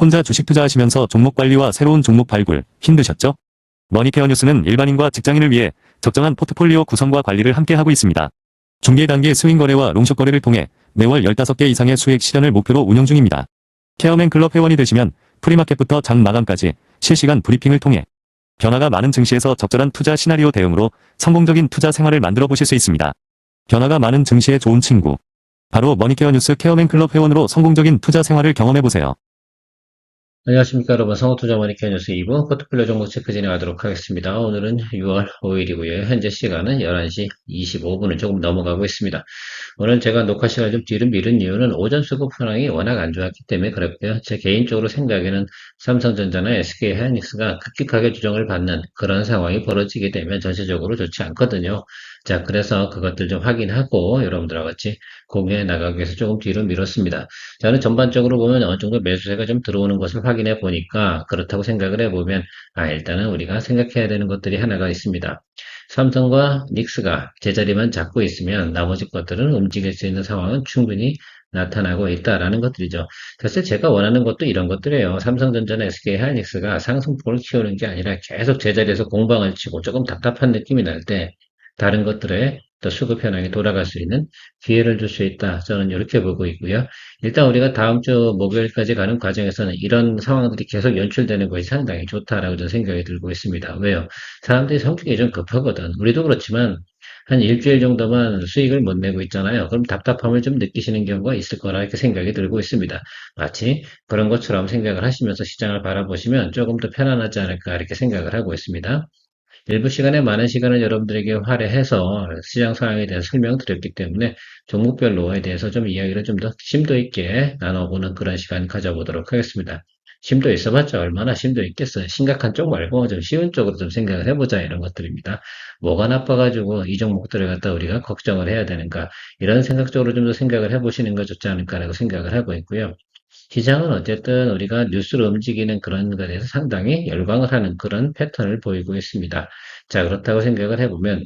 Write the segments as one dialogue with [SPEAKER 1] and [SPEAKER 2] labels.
[SPEAKER 1] 혼자 주식 투자하시면서 종목 관리와 새로운 종목 발굴 힘드셨죠? 머니케어 뉴스는 일반인과 직장인을 위해 적정한 포트폴리오 구성과 관리를 함께 하고 있습니다. 중개 단계 스윙 거래와 롱숏 거래를 통해 매월 15개 이상의 수익 실현을 목표로 운영 중입니다. 케어맨 클럽 회원이 되시면 프리마켓부터 장 마감까지 실시간 브리핑을 통해 변화가 많은 증시에서 적절한 투자 시나리오 대응으로 성공적인 투자 생활을 만들어 보실 수 있습니다. 변화가 많은 증시의 좋은 친구. 바로 머니케어 뉴스 케어맨 클럽 회원으로 성공적인 투자 생활을 경험해 보세요.
[SPEAKER 2] 안녕하십니까 여러분, 성우투자 머니케어 뉴스 2부 포트폴리오 종목 체크 진행하도록 하겠습니다. 오늘은 6월 5일이고요. 현재 시간은 11시 25분을 조금 넘어가고 있습니다. 오늘 제가 녹화 시간을 좀 뒤로 미룬 이유는 오전 수급 현황이 워낙 안 좋았기 때문에 그랬고요. 제 개인적으로 생각에는 삼성전자나 SK하이닉스가 급격하게 조정을 받는 그런 상황이 벌어지게 되면 전체적으로 좋지 않거든요. 자, 그래서 그것들 좀 확인하고 여러분들과 같이 공유해 나가기 위해서 조금 뒤로 미뤘습니다. 저는 전반적으로 보면 어느 정도 매수세가 좀 들어오는 것을 확인해 보니까 그렇다고 생각을 해보면 일단은 우리가 생각해야 되는 것들이 하나가 있습니다. 삼성과 닉스가 제자리만 잡고 있으면 나머지 것들은 움직일 수 있는 상황은 충분히 나타나고 있다라는 것들이죠. 사실 제가 원하는 것도 이런 것들이에요. 삼성전자나 SK하이닉스가 상승폭을 키우는 게 아니라 계속 제자리에서 공방을 치고 조금 답답한 느낌이 날 때 다른 것들에 또 수급 현황이 돌아갈 수 있는 기회를 줄 수 있다. 저는 이렇게 보고 있고요. 일단 우리가 다음 주 목요일까지 가는 과정에서는 이런 상황들이 계속 연출되는 것이 상당히 좋다라고 저는 생각이 들고 있습니다. 왜요? 사람들이 성격이 좀 급하거든. 우리도 그렇지만 한 일주일 정도만 수익을 못 내고 있잖아요. 그럼 답답함을 좀 느끼시는 경우가 있을 거라 이렇게 생각이 들고 있습니다. 마치 그런 것처럼 생각을 하시면서 시장을 바라보시면 조금 더 편안하지 않을까 이렇게 생각을 하고 있습니다. 일부 시간에 많은 시간을 여러분들에게 할애해서 시장 상황에 대해서 설명드렸기 때문에 종목별로에 대해서 좀 이야기를 좀 더 심도 있게 나눠보는 그런 시간 가져보도록 하겠습니다. 심도 있어봤자 얼마나 심도 있겠어요. 심각한 쪽 말고 좀 쉬운 쪽으로 좀 생각을 해보자 이런 것들입니다. 뭐가 나빠가지고 이 종목들을 갖다 우리가 걱정을 해야 되는가 이런 생각 쪽으로 좀 더 생각을 해보시는 거 좋지 않을까라고 생각을 하고 있고요. 시장은 어쨌든 우리가 뉴스로 움직이는 그런 것에 대해서 상당히 열광을 하는 그런 패턴을 보이고 있습니다. 자, 그렇다고 생각을 해보면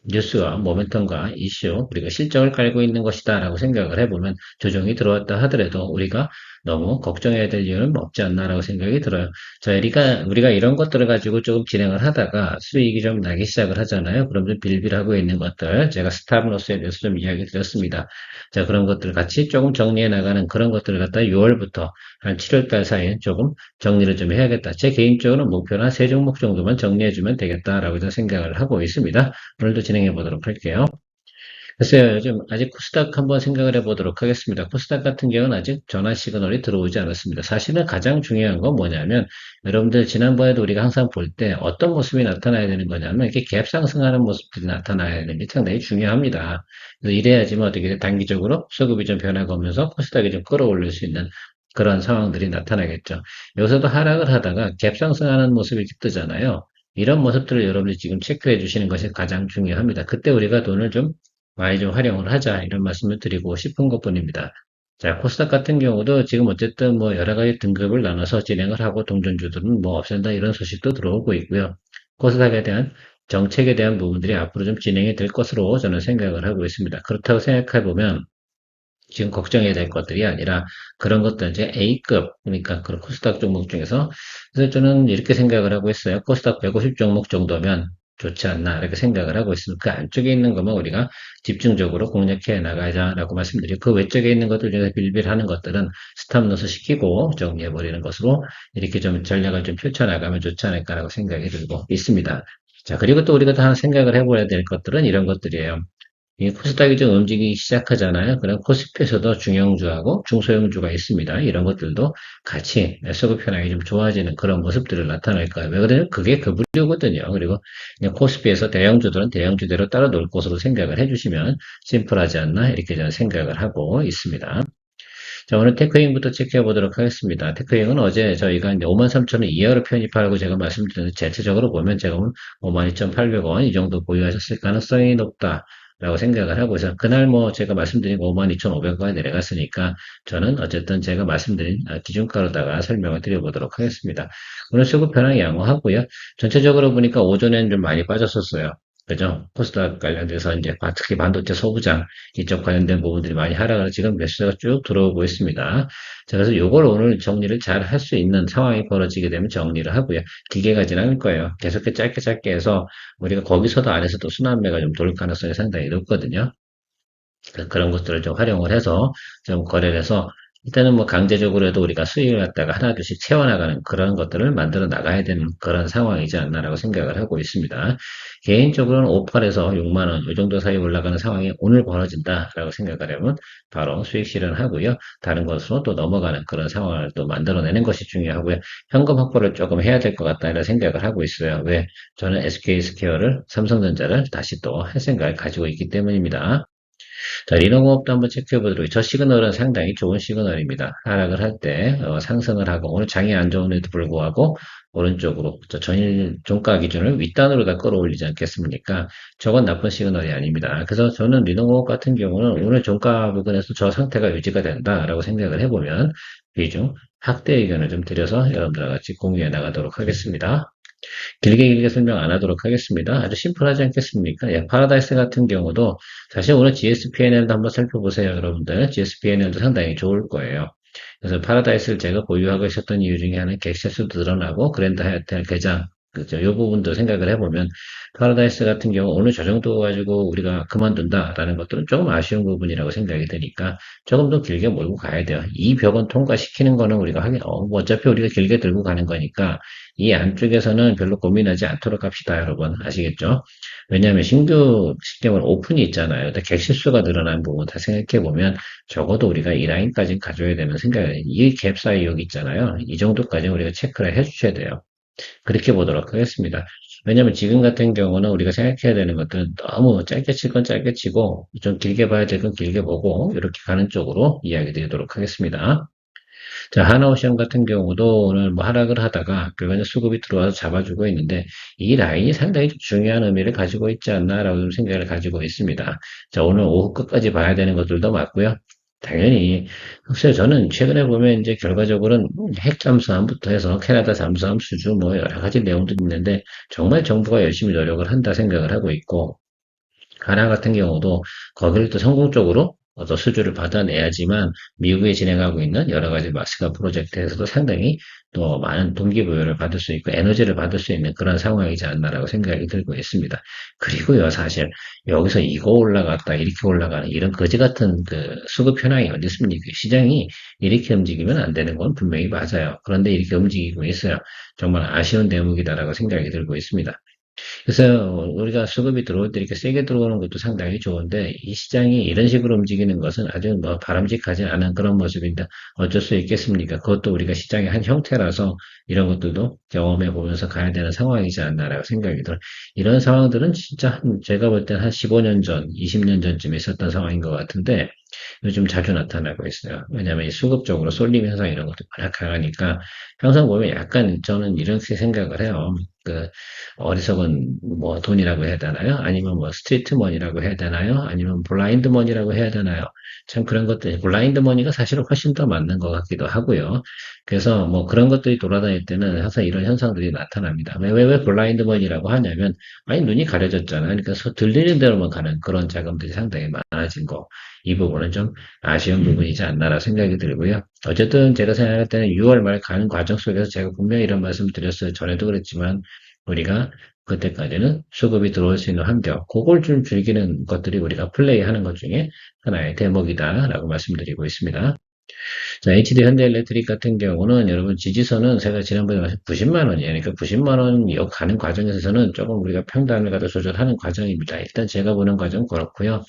[SPEAKER 2] 뉴스와 모멘텀과 이슈, 우리가 실적을 깔고 있는 것이다 라고 생각을 해보면 조정이 들어왔다 하더라도 우리가 너무 걱정해야 될 이유는 없지 않나라고 생각이 들어요. 자, 우리가 이런 것들을 가지고 조금 진행을 하다가 수익이 좀 나기 시작을 하잖아요. 그럼 좀 빌빌하고 있는 것들, 제가 스탑로스에 대해서 좀 이야기 드렸습니다. 자, 그런 것들 같이 조금 정리해 나가는 그런 것들을 갖다 6월부터 한 7월달 사이에 조금 정리를 좀 해야겠다. 제 개인적으로는 목표는 한 3종목 정도만 정리해주면 되겠다라고 저는 생각을 하고 있습니다. 오늘도 진행해 보도록 할게요. 글쎄요, 요즘 아직 코스닥 한번 생각을 해보도록 하겠습니다. 코스닥 같은 경우는 아직 전환 시그널이 들어오지 않았습니다. 사실은 가장 중요한 건 뭐냐면, 여러분들 지난번에도 우리가 항상 볼 때 어떤 모습이 나타나야 되는 거냐면, 이렇게 갭 상승하는 모습들이 나타나야 되는 게 상당히 중요합니다. 그래서 이래야지만 어떻게 단기적으로 수급이 좀 변화가 오면서 코스닥이 좀 끌어올릴 수 있는 그런 상황들이 나타나겠죠. 여기서도 하락을 하다가 갭 상승하는 모습이 뜨잖아요. 이런 모습들을 여러분들이 지금 체크해 주시는 것이 가장 중요합니다. 그때 우리가 돈을 좀 많이 좀 활용을 하자 이런 말씀을 드리고 싶은 것뿐입니다. 자, 코스닥 같은 경우도 지금 어쨌든 뭐 여러 가지 등급을 나눠서 진행을 하고 동전주들은 뭐 없앤다 이런 소식도 들어오고 있고요. 코스닥에 대한 정책에 대한 부분들이 앞으로 좀 진행이 될 것으로 저는 생각을 하고 있습니다. 그렇다고 생각해 보면 지금 걱정해야 될 것들이 아니라 그런 것들 이제 A급 그러니까 그 코스닥 종목 중에서 그래서 저는 이렇게 생각을 하고 있어요. 코스닥 150 종목 정도면 좋지 않나 이렇게 생각을 하고 있습니다. 그 안쪽에 있는 것만 우리가 집중적으로 공략해 나가자라고 말씀드리고 그 외쪽에 있는 것들 중에서 빌빌하는 것들은 스탑로스 시키고 정리해 버리는 것으로 이렇게 좀 전략을 좀 펼쳐나가면 좋지 않을까라고 생각이 들고 있습니다. 자, 그리고 또 우리가 또 하나 생각을 해봐야 될 것들은 이런 것들이에요. 이 코스닥이 좀 움직이기 시작하잖아요. 그럼 코스피에서도 중형주하고 중소형주가 있습니다. 이런 것들도 같이 수급 현황이 좀 좋아지는 그런 모습들을 나타낼 거예요. 왜 그러냐면 그게 그 부류거든요. 그리고 그냥 코스피에서 대형주들은 대형주대로 따라 놀 것으로 생각을 해주시면 심플하지 않나 이렇게 저는 생각을 하고 있습니다. 자, 오늘 테크윙부터 체크해 보도록 하겠습니다. 테크윙은 어제 저희가 이제 53,000원 이하로 편입하라고 제가 말씀드렸는데, 전체적으로 보면 제가 52,800원 이 정도 보유하셨을 가능성이 높다. 라고 생각을 하고 있어요. 그날 뭐 제가 말씀드린 52,500원에 내려갔으니까 저는 어쨌든 제가 말씀드린 기준가로다가 설명을 드려보도록 하겠습니다. 오늘 수급 현황 양호하고요. 전체적으로 보니까 오전에는 좀 많이 빠졌었어요. 그죠? 코스닥 관련돼서 이제 특히 반도체 소부장 이쪽 관련된 부분들이 많이 하락을 지금 매수세가 쭉 들어오고 있습니다. 자, 그래서 요걸 오늘 정리를 잘 할 수 있는 상황이 벌어지게 되면 정리를 하고요. 길게 가진 않을 거예요. 계속 짧게 짧게 해서 우리가 거기서도 안에서도 순환매가 좀 돌 가능성이 상당히 높거든요. 그런 것들을 좀 활용을 해서 좀 거래를 해서 일단은 뭐 강제적으로 해도 우리가 수익을 갖다가 하나둘씩 채워나가는 그런 것들을 만들어 나가야 되는 그런 상황이지 않나라고 생각을 하고 있습니다. 개인적으로는 5팔에서 6만 원, 이 정도 사이 올라가는 상황이 오늘 벌어진다라고 생각을 하면 바로 수익 실현하고요. 다른 것으로 또 넘어가는 그런 상황을 또 만들어내는 것이 중요하고요. 현금 확보를 조금 해야 될 것 같다 이런 생각을 하고 있어요. 왜? 저는 SK스퀘어를, 삼성전자를 다시 또 할 생각을 가지고 있기 때문입니다. 자, 리너공업도 한번 체크해 보도록. 저 시그널은 상당히 좋은 시그널입니다. 하락을 할 때 상승을 하고 오늘 장이 안 좋은데도 불구하고 오른쪽으로 저 전일 종가 기준을 윗단으로 다 끌어올리지 않겠습니까? 저건 나쁜 시그널이 아닙니다. 그래서 저는 리너공업 같은 경우는 오늘 종가 부근에서 저 상태가 유지가 된다라고 생각을 해보면 비중 확대 의견을 좀 드려서 여러분들과 같이 공유해 나가도록 하겠습니다. 길게 설명 안 하도록 하겠습니다. 아주 심플하지 않겠습니까? 예, 파라다이스 같은 경우도 사실 오늘 GSPNL도 한번 살펴보세요, 여러분들. GSPNL도 상당히 좋을 거예요. 그래서 파라다이스를 제가 보유하고 있었던 이유 중에 하나는 객체수도 늘어나고 그랜드 하이어텔 개장 그죠? 이 부분도 생각을 해보면 파라다이스 같은 경우 어느 저 정도 가지고 우리가 그만둔다라는 것들은 조금 아쉬운 부분이라고 생각이 되니까 조금 더 길게 몰고 가야 돼요. 이 벽은 통과시키는 거는 우리가 뭐 어차피 우리가 길게 들고 가는 거니까 이 안쪽에서는 별로 고민하지 않도록 합시다, 여러분. 아시겠죠? 왜냐하면 신규 시스템은 오픈이 있잖아요. 근데 객실수가 늘어난 부분 다 생각해보면 적어도 우리가 이 라인까지 가져야 되는 생각이 이 갭 사이 여기 있잖아요. 이 정도까지 우리가 체크를 해주셔야 돼요. 그렇게 보도록 하겠습니다. 왜냐면 지금 같은 경우는 우리가 생각해야 되는 것들은 너무 짧게 칠 건 짧게 치고 좀 길게 봐야 될 건 길게 보고 이렇게 가는 쪽으로 이야기 드리도록 하겠습니다. 자, 하나오션 같은 경우도 오늘 뭐 하락을 하다가 결국에는 수급이 들어와서 잡아주고 있는데 이 라인이 상당히 중요한 의미를 가지고 있지 않나라고 생각을 가지고 있습니다. 자, 오늘 오후 끝까지 봐야 되는 것들도 맞고요. 당연히 글쎄요 저는 최근에 보면 이제 결과적으로는 핵 잠수함부터 해서 캐나다 잠수함 수주 뭐 여러 가지 내용도 있는데 정말 정부가 열심히 노력을 한다 생각을 하고 있고 가나 같은 경우도 거기를 또 성공적으로 어떤 수주를 받아내야지만 미국에 진행하고 있는 여러 가지 마스가 프로젝트에서도 상당히 또 많은 동기부여를 받을 수 있고 에너지를 받을 수 있는 그런 상황이지 않나라고 생각이 들고 있습니다. 그리고요, 사실 여기서 이거 올라갔다 이렇게 올라가는 이런 거지 같은 그 수급 현황이 어디 있습니까? 시장이 이렇게 움직이면 안 되는 건 분명히 맞아요. 그런데 이렇게 움직이고 있어요. 정말 아쉬운 대목이다라고 생각이 들고 있습니다. 그래서 우리가 수급이 들어올 때 이렇게 세게 들어오는 것도 상당히 좋은데 이 시장이 이런 식으로 움직이는 것은 아주 뭐 바람직하지 않은 그런 모습인데 어쩔 수 있겠습니까? 그것도 우리가 시장의 한 형태라서 이런 것들도 경험해 보면서 가야 되는 상황이지 않나라고 생각이 들어요. 이런 상황들은 진짜 제가 볼 땐 한 15년 전, 20년 전쯤에 있었던 상황인 것 같은데 요즘 자주 나타나고 있어요. 왜냐하면 이 수급적으로 쏠림 현상 이런 것도 워낙 강하니까 항상 보면 약간 저는 이렇게 생각을 해요. 그 어리석은 뭐 돈이라고 해야 되나요? 아니면 뭐 스트리트 머니라고 해야 되나요? 아니면 블라인드 머니라고 해야 되나요? 참 그런 것들이 블라인드 머니가 사실은 훨씬 더 맞는 것 같기도 하고요. 그래서 뭐 그런 것들이 돌아다닐 때는 항상 이런 현상들이 나타납니다. 왜 블라인드 머니라고 하냐면 아니 눈이 가려졌잖아요. 그러니까 들리는 대로만 가는 그런 자금들이 상당히 많아진 거. 이 부분은 좀 아쉬운 부분이지 않나라 생각이 들고요. 어쨌든 제가 생각할 때는 6월 말 가는 과정 속에서 제가 분명히 이런 말씀 드렸어요. 전에도 그랬지만 우리가 그때까지는 수급이 들어올 수 있는 환경, 그걸 좀 즐기는 것들이 우리가 플레이하는 것 중에 하나의 대목이다라고 말씀드리고 있습니다. 자, HD 현대엘렉트릭 같은 경우는 여러분 지지선은 제가 지난번에 말씀 90만 원이에요. 그러니까 90만 원 가는 과정에서는 조금 우리가 평단을 갖다 조절하는 과정입니다. 일단 제가 보는 과정 그렇고요.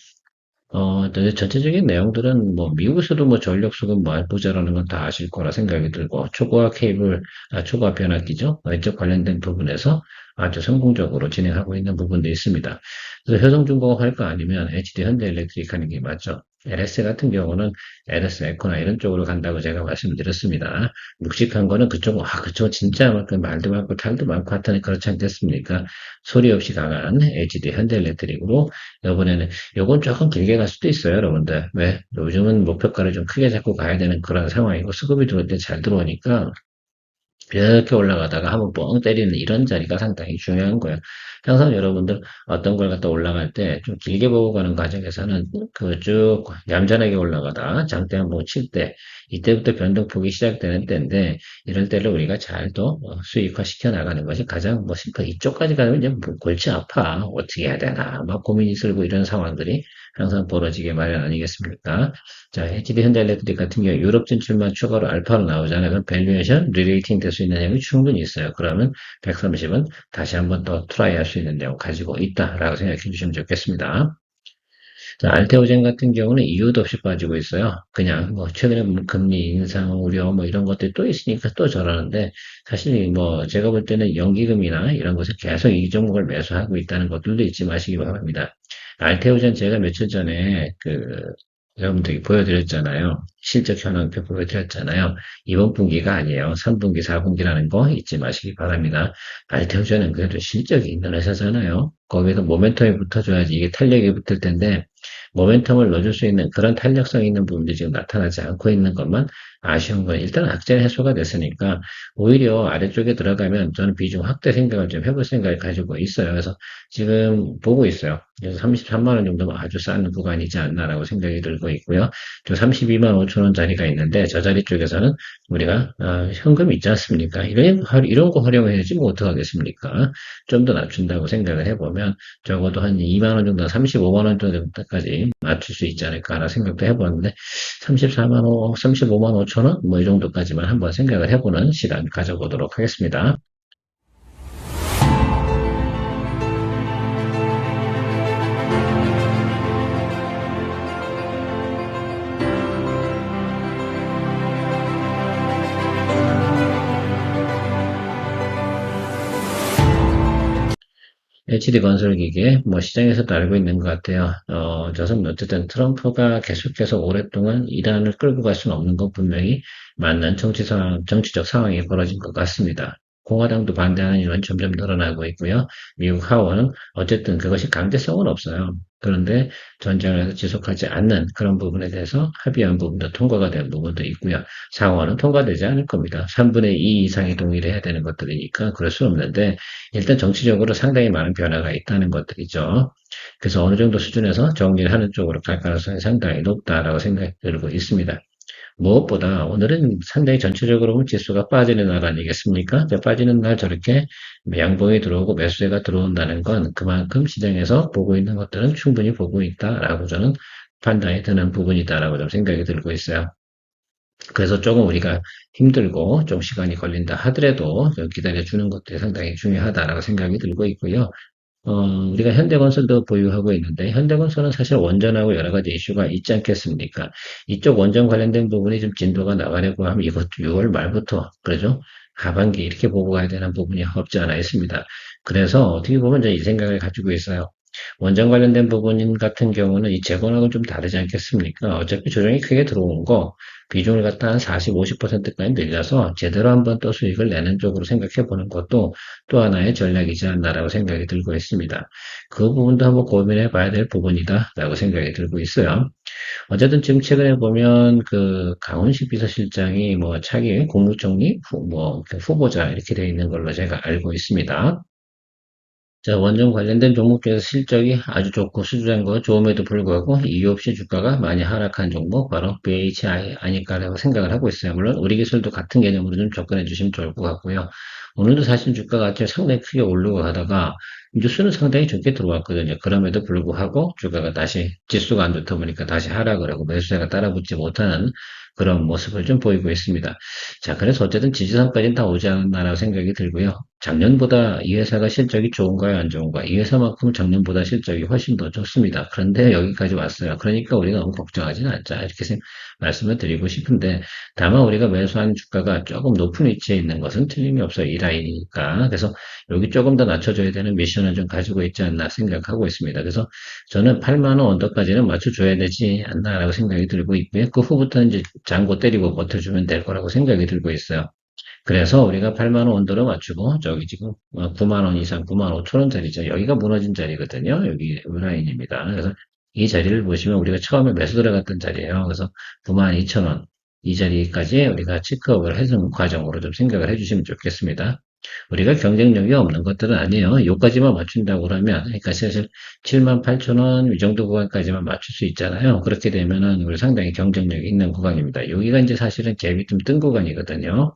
[SPEAKER 2] 근데 전체적인 내용들은 뭐 미국에서도 뭐 전력 수급 모자라는 건 다 아실 거라 생각이 들고 초고화 케이블, 초고화 변압기죠. 이쪽 관련된 부분에서 아주 성공적으로 진행하고 있는 부분도 있습니다. 그래서 효성중공업 할 거 아니면 HD 현대엘렉트릭 하는 게 맞죠. LS 같은 경우는 LS 에코나 이런 쪽으로 간다고 제가 말씀드렸습니다. 묵직한 거는 그쪽은 진짜 그 말도 많고 탈도 많고 하여튼 그렇지 않겠습니까? 소리 없이 강한 HD 현대엘렉트릭으로 이번에는 요건 조금 길게 갈 수도 있어요, 여러분들. 왜? 요즘은 목표가를 좀 크게 잡고 가야 되는 그런 상황이고, 수급이 들어올 때 잘 들어오니까, 이렇게 올라가다가 한번 뻥 때리는 이런 자리가 상당히 중요한 거예요. 항상 여러분들 어떤 걸 갖다 올라갈 때 좀 길게 보고 가는 과정에서는 그 쭉 얌전하게 올라가다 장대 한번 칠 때 이때부터 변동폭이 시작되는 때인데 이럴 때를 우리가 잘 또 수익화 시켜 나가는 것이 가장 멋있고 이쪽까지 가면 이제 뭐 골치 아파. 어떻게 해야 되나 막 고민이 들고 이런 상황들이 항상 벌어지게 마련 아니겠습니까? 자, HD 현대일렉트릭 같은 경우 유럽 진출만 추가로 알파로 나오잖아요. 그럼 밸류에이션 리레이팅 될 수 있는 내용이 충분히 있어요. 그러면 130은 다시 한번 더 트라이 할 수 있는 내용 가지고 있다라고 생각해 주시면 좋겠습니다. 자, 알테오젠 같은 경우는 이유도 없이 빠지고 있어요. 그냥 뭐 최근에 뭐 금리 인상 우려 뭐 이런 것들이 또 있으니까 또 저러는데 사실 뭐 제가 볼 때는 연기금이나 이런 것을 계속 이 종목을 매수하고 있다는 것들도 잊지 마시기 바랍니다. 알테오젠 제가 며칠 전에 여러분들이 보여드렸잖아요. 실적 현황표 보여드렸잖아요. 이번 분기가 아니에요. 3분기, 4분기라는 거 잊지 마시기 바랍니다. 알테오젠은 그래도 실적이 있는 회사잖아요. 거기서 모멘텀이 붙어줘야지 이게 탄력이 붙을 텐데 모멘텀을 넣어줄 수 있는 그런 탄력성 있는 부분들이 지금 나타나지 않고 있는 것만 아쉬운 건 일단 악재 해소가 됐으니까 오히려 아래쪽에 들어가면 저는 비중 확대 생각을 좀 해볼 생각을 가지고 있어요. 그래서 지금 보고 있어요. 그래서 33만 원 정도면 아주 싼 구간이지 않나라고 생각이 들고 있고요. 또 32만 5천 원짜리가 있는데 저 자리 쪽에서는 우리가 현금이 있지 않습니까? 이런 거 활용해야지 뭐 어떡하겠습니까? 좀 더 낮춘다고 생각을 해보면 적어도 한 2만 원 정도, 35만 원 정도까지 맞출 수 있지 않을까라는 생각도 해보는데 34만 원, 35만 5천 원? 뭐 이 정도까지만 한번 생각을 해보는 시간 가져보도록 하겠습니다. HD 건설기계, 뭐 시장에서도 알고 있는 것 같아요. 저선 어쨌든 트럼프가 계속해서 오랫동안 이란을 끌고 갈 수는 없는 건 분명히 맞는 정치적 상황이 벌어진 것 같습니다. 공화당도 반대하는 인원이 점점 늘어나고 있고요. 미국 하원은 어쨌든 그것이 강제성은 없어요. 그런데 전쟁을 해서 지속하지 않는 그런 부분에 대해서 합의한 부분도 통과가 된 부분도 있고요. 상원은 통과되지 않을 겁니다. 3분의 2 이상이 동의를 해야 되는 것들이니까 그럴 수 없는데 일단 정치적으로 상당히 많은 변화가 있다는 것들이죠. 그래서 어느 정도 수준에서 정리를 하는 쪽으로 갈 가능성이 상당히 높다라고 생각이 들고 있습니다. 무엇보다 오늘은 상당히 전체적으로 보면 지수가 빠지는 날 아니겠습니까? 빠지는 날 저렇게 양봉이 들어오고 매수세가 들어온다는 건 그만큼 시장에서 보고 있는 것들은 충분히 보고 있다라고 저는 판단이 드는 부분이다라고 좀 생각이 들고 있어요. 그래서 조금 우리가 힘들고 좀 시간이 걸린다 하더라도 좀 기다려주는 것도 상당히 중요하다라고 생각이 들고 있고요. 우리가 현대건설도 보유하고 있는데, 현대건설은 사실 원전하고 여러 가지 이슈가 있지 않겠습니까? 이쪽 원전 관련된 부분이 좀 진도가 나가려고 하면 이것도 6월 말부터, 그러죠? 하반기 이렇게 보고 가야 되는 부분이 없지 않아 있습니다. 그래서 어떻게 보면 저는 이 생각을 가지고 있어요. 원전 관련된 부분 같은 경우는 이 재건하고는 좀 다르지 않겠습니까? 어차피 조정이 크게 들어온 거 비중을 갖다 한 40, 50%까지 늘려서 제대로 한번 또 수익을 내는 쪽으로 생각해 보는 것도 또 하나의 전략이지 않나라고 생각이 들고 있습니다. 그 부분도 한번 고민해 봐야 될 부분이다라고 생각이 들고 있어요. 어쨌든 지금 최근에 보면 그 강훈식 비서실장이 뭐 차기 국무총리 후보자 이렇게 되어 있는 걸로 제가 알고 있습니다. 자, 원전 관련된 종목 중에서 실적이 아주 좋고 수주된 거 좋음에도 불구하고 이유 없이 주가가 많이 하락한 종목 바로 BHI 아닐까라고 생각을 하고 있어요. 물론 우리 기술도 같은 개념으로 좀 접근해 주시면 좋을 것 같고요. 오늘도 사실 주가가 상당히 크게 오르고 가다가 뉴스는 상당히 좋게 들어왔거든요. 그럼에도 불구하고 주가가 다시 지수가 안 좋다 보니까 다시 하락을 하고 매수세가 따라붙지 못하는 그런 모습을 좀 보이고 있습니다. 자, 그래서 어쨌든 지지선까지는 다 오지 않았나라고 생각이 들고요. 작년보다 이 회사가 실적이 좋은가요, 안 좋은가? 이 회사만큼 작년보다 실적이 훨씬 더 좋습니다. 그런데 여기까지 왔어요. 그러니까 우리가 너무 걱정하지는 않자. 이렇게 말씀을 드리고 싶은데, 다만 우리가 매수한 주가가 조금 높은 위치에 있는 것은 틀림이 없어요. 이 라인이니까. 그래서 여기 조금 더 낮춰줘야 되는 미션을 좀 가지고 있지 않나 생각하고 있습니다. 그래서 저는 8만 원 언더까지는 맞춰줘야 되지 않나라고 생각이 들고 있고요. 그 후부터는 이제 장고 때리고 버텨주면 될 거라고 생각이 들고 있어요. 그래서 우리가 8만 원 언더로 맞추고 저기 지금 9만 원 이상 9만 5천 원짜리죠. 여기가 무너진 자리거든요. 여기 라인입니다. 그래서 이 자리를 보시면 우리가 처음에 매수 들어갔던 자리예요. 그래서 9만 2천 원 이 자리까지 우리가 체크업을 해주는 과정으로 좀 생각을 해주시면 좋겠습니다. 우리가 경쟁력이 없는 것들은 아니에요. 요까지만 맞춘다고 그러면, 그러니까 사실 78,000원 이 정도 구간까지만 맞출 수 있잖아요. 그렇게 되면은 우리 상당히 경쟁력 있는 구간입니다. 여기가 이제 사실은 갭이 좀 뜬 구간이거든요.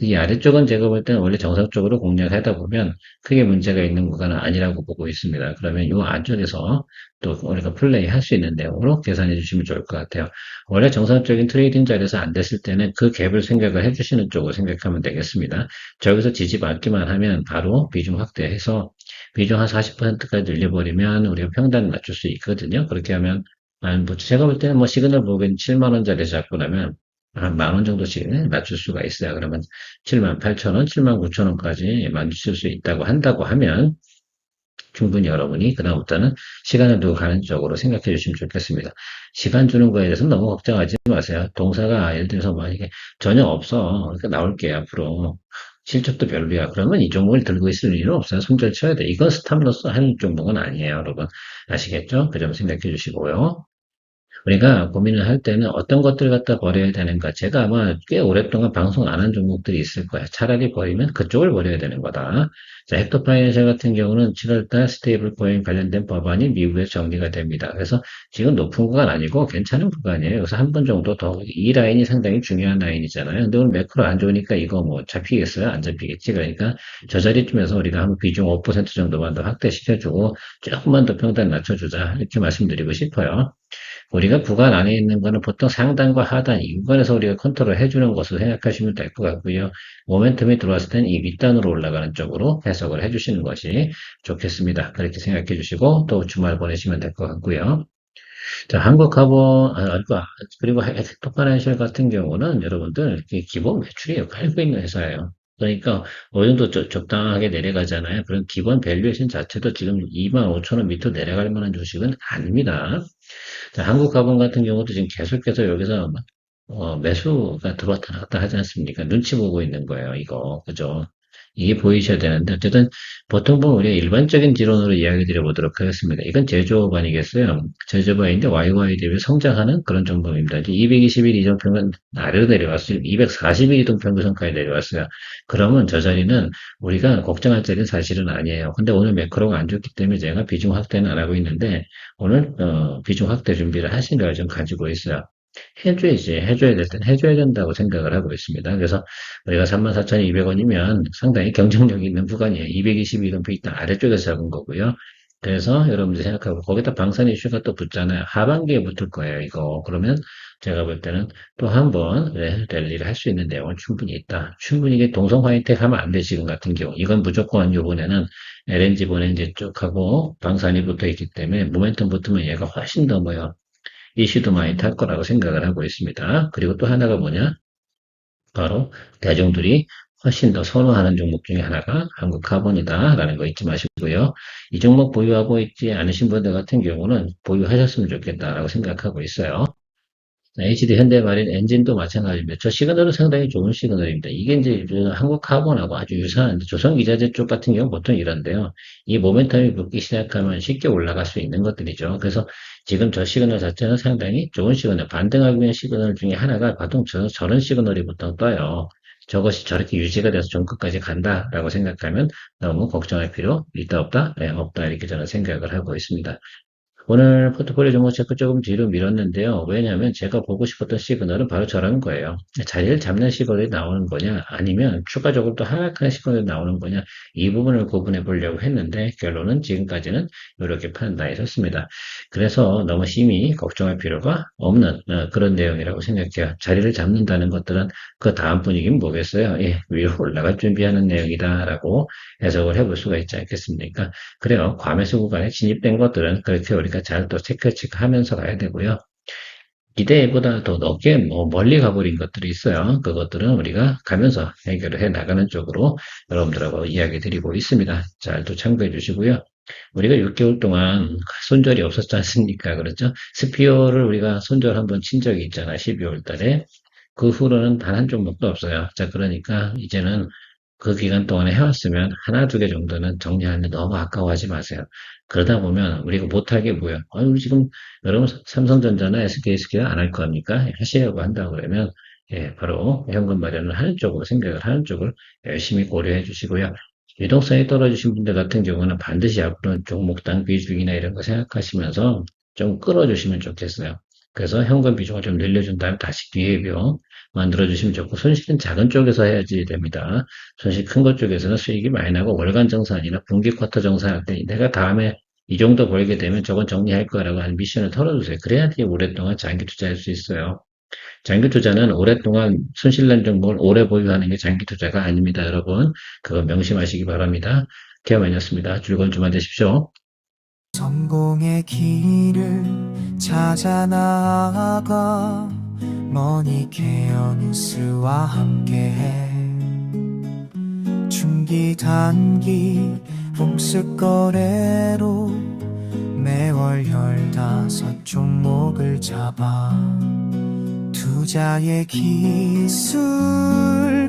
[SPEAKER 2] 이 아래쪽은 제가 볼 때는 원래 정상적으로 공략하다 보면 크게 문제가 있는 구간은 아니라고 보고 있습니다. 그러면 이 안쪽에서 또 우리가 플레이 할 수 있는 내용으로 계산해 주시면 좋을 것 같아요. 원래 정상적인 트레이딩 자리에서 안 됐을 때는 그 갭을 생각을 해주시는 쪽으로 생각하면 되겠습니다. 저기서 지지 받기만 하면 바로 비중 확대해서 비중 한 40%까지 늘려버리면 우리가 평단을 맞출 수 있거든요. 그렇게 하면 뭐 제가 볼 때는 뭐 시그널 보기엔 7만 원짜리 잡고 나면 한 만 원 정도씩 맞출 수가 있어요. 그러면 7만 8천 원, 7만 9천 원까지 맞출 수 있다고 한다고 하면 충분히 여러분이 그다음부터는 시간을 두고 가는 쪽으로 생각해 주시면 좋겠습니다. 시간 주는 거에 대해서는 너무 걱정하지 마세요. 동사가 예를 들어서 만약에 전혀 없어. 그러니까 나올게 앞으로. 실적도 별로야. 그러면 이 종목을 들고 있을 일은 없어요. 손절 쳐야 돼. 이건 스탑로스 하는 종목은 아니에요, 여러분. 아시겠죠? 그 점 생각해 주시고요. 우리가 고민을 할 때는 어떤 것들을 갖다 버려야 되는가. 제가 아마 꽤 오랫동안 방송 안 한 종목들이 있을 거야. 차라리 버리면 그쪽을 버려야 되는 거다. 자, 헥토파이낸셜 같은 경우는 7월달 스테이블 코인 관련된 법안이 미국에서 정리가 됩니다. 그래서 지금 높은 구간 아니고 괜찮은 구간이에요. 그래서 한 번 정도 더, 이 라인이 상당히 중요한 라인이잖아요. 근데 오늘 매크로 안 좋으니까 이거 뭐 잡히겠어요? 안 잡히겠지? 그러니까 저 자리쯤에서 우리가 한 비중 5% 정도만 더 확대시켜주고 조금만 더 평단 낮춰주자. 이렇게 말씀드리고 싶어요. 우리가 구간 안에 있는 거는 보통 상단과 하단 이 구간에서 우리가 컨트롤 해주는 것으로 생각하시면 될 것 같고요. 모멘텀이 들어왔을 때는 이 밑단으로 올라가는 쪽으로 해석을 해주시는 것이 좋겠습니다. 그렇게 생각해 주시고 또 주말 보내시면 될 것 같고요. 자, 한국하고 그리고 헥토파이낸셜 같은 경우는 여러분들 기본 매출이 깔고 있는 회사예요. 그러니까 어느 정도 적당하게 내려가잖아요. 그런 기본 밸류에이션 자체도 지금 25,000원 밑으로 내려갈 만한 주식은 아닙니다. 자, 한국가본 같은 경우도 지금 계속해서 여기서 매수가 들어왔다 나왔다 하지 않습니까? 눈치 보고 있는 거예요, 이거. 그죠? 이게 보이셔야 되는데, 어쨌든, 보통 보면 우리가 일반적인 지론으로 이야기 드려보도록 하겠습니다. 이건 제조업 아니겠어요? 제조업인데 YY 대비 성장하는 그런 정도입니다. 이제 221 이동평균 아래로 내려왔어요. 241 이동평균선까지 내려왔어요. 그러면 저 자리는 우리가 걱정할 자리는 사실은 아니에요. 근데 오늘 매크로가 안 좋기 때문에 제가 비중 확대는 안 하고 있는데, 오늘 비중 확대 준비를 하신 걸 좀 가지고 있어요. 해줘야지. 해줘야 될 땐 해줘야 된다고 생각을 하고 있습니다. 그래서 우리가 34,200원이면 상당히 경쟁력 있는 구간이에요. 222동 일단 아래쪽에서 잡은 거고요. 그래서 여러분들 생각하고 거기다 방산 이슈가 또 붙잖아요. 하반기에 붙을 거예요, 이거. 그러면 제가 볼 때는 또 한 번 랠리를 할 수 있는 내용은 충분히 있다. 충분히 이게 동성 화이텍 하면 안 돼, 지금 같은 경우. 이건 무조건 요번에는 LNG 보낸지 쪽하고 방산이 붙어 있기 때문에 모멘텀 붙으면 얘가 훨씬 더 뭐요. 이슈도 많이 탈 거라고 생각을 하고 있습니다. 그리고 또 하나가 뭐냐? 바로 대중들이 훨씬 더 선호하는 종목 중에 하나가 한국 카본이다라는 거 잊지 마시고요. 이 종목 보유하고 있지 않으신 분들 같은 경우는 보유하셨으면 좋겠다라고 생각하고 있어요. HD 현대마린 엔진도 마찬가지입니다. 저 시그널은 상당히 좋은 시그널입니다. 이게 이제 한국 카본하고 아주 유사한데 조선기자재 쪽 같은 경우 보통 이런데요. 이 모멘텀이 붙기 시작하면 쉽게 올라갈 수 있는 것들이죠. 그래서 지금 저 시그널 자체는 상당히 좋은 시그널, 반등하기 위한 시그널 중에 하나가 보통 저런 시그널이 보통 떠요. 저것이 저렇게 유지가 돼서 종끝까지 간다라고 생각하면 너무 걱정할 필요 있다 없다? 네, 없다 이렇게 저는 생각을 하고 있습니다. 오늘 포트폴리오 종목 체크 조금 뒤로 밀었는데요. 왜냐하면 제가 보고 싶었던 시그널은 바로 저런 거예요. 자리를 잡는 시그널이 나오는 거냐, 아니면 추가적으로 또 하락하는 시그널이 나오는 거냐, 이 부분을 구분해 보려고 했는데, 결론은 지금까지는 이렇게 판단이 섰습니다. 그래서 너무 심히 걱정할 필요가 없는 그런 내용이라고 생각해요. 자리를 잡는다는 것들은 그 다음 분위기는 뭐겠어요? 예, 위로 올라갈 준비하는 내용이다라고 해석을 해볼 수가 있지 않겠습니까? 그래요. 과매수 구간에 진입된 것들은 그렇게 우리가 잘 또 체크하면서 가야 되고요. 기대보다 더 높게 멀리 가버린 것들이 있어요. 그것들은 우리가 가면서 해결을 해 나가는 쪽으로 여러분들하고 이야기 드리고 있습니다. 잘 또 참고해 주시고요. 우리가 6개월 동안 손절이 없었지 않습니까? 그렇죠? 스피어를 우리가 손절 한번 친 적이 있잖아요. 12월 달에. 그 후로는 단 한 종목도 없어요. 자, 그러니까 이제는 그 기간 동안에 해왔으면 하나, 두 개 정도는 정리하는데 너무 아까워하지 마세요. 그러다 보면 우리가 못하게 뭐야. 지금 여러분 삼성전자나 SK가 안 할 겁니까? 하시려고 한다고 그러면 예, 바로 현금 마련을 하는 쪽으로 생각을 하는 쪽을 열심히 고려해 주시고요. 유동성이 떨어지신 분들 같은 경우는 반드시 앞으로는 종목당 비중이나 이런 거 생각하시면서 좀 끌어주시면 좋겠어요. 그래서 현금 비중을 좀 늘려준 다음에 다시 기회비용 만들어주시면 좋고, 손실은 작은 쪽에서 해야지 됩니다. 손실 큰 것 쪽에서는 수익이 많이 나고 월간 정산이나 분기 쿼터 정산할 때 내가 다음에 이 정도 벌게 되면 저건 정리할 거라고 하는 미션을 털어주세요. 그래야지 오랫동안 장기 투자할 수 있어요. 장기 투자는 오랫동안 손실난 종목을 오래 보유하는 게 장기 투자가 아닙니다, 여러분. 그거 명심하시기 바랍니다. 케어맨이었습니다. 즐거운 주말 되십시오.
[SPEAKER 3] 성공의 길을 찾아 나아가 머니케어 뉴스와 함께해 중기 단기 복습 거래로 매월 15종목을 잡아 투자의 기술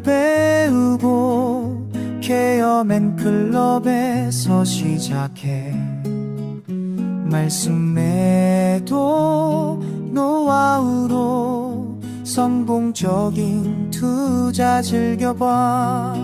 [SPEAKER 3] 배우고 케어맨 클럽에서 시작해 말씀 매도 노하우로 성공적인 투자 즐겨봐.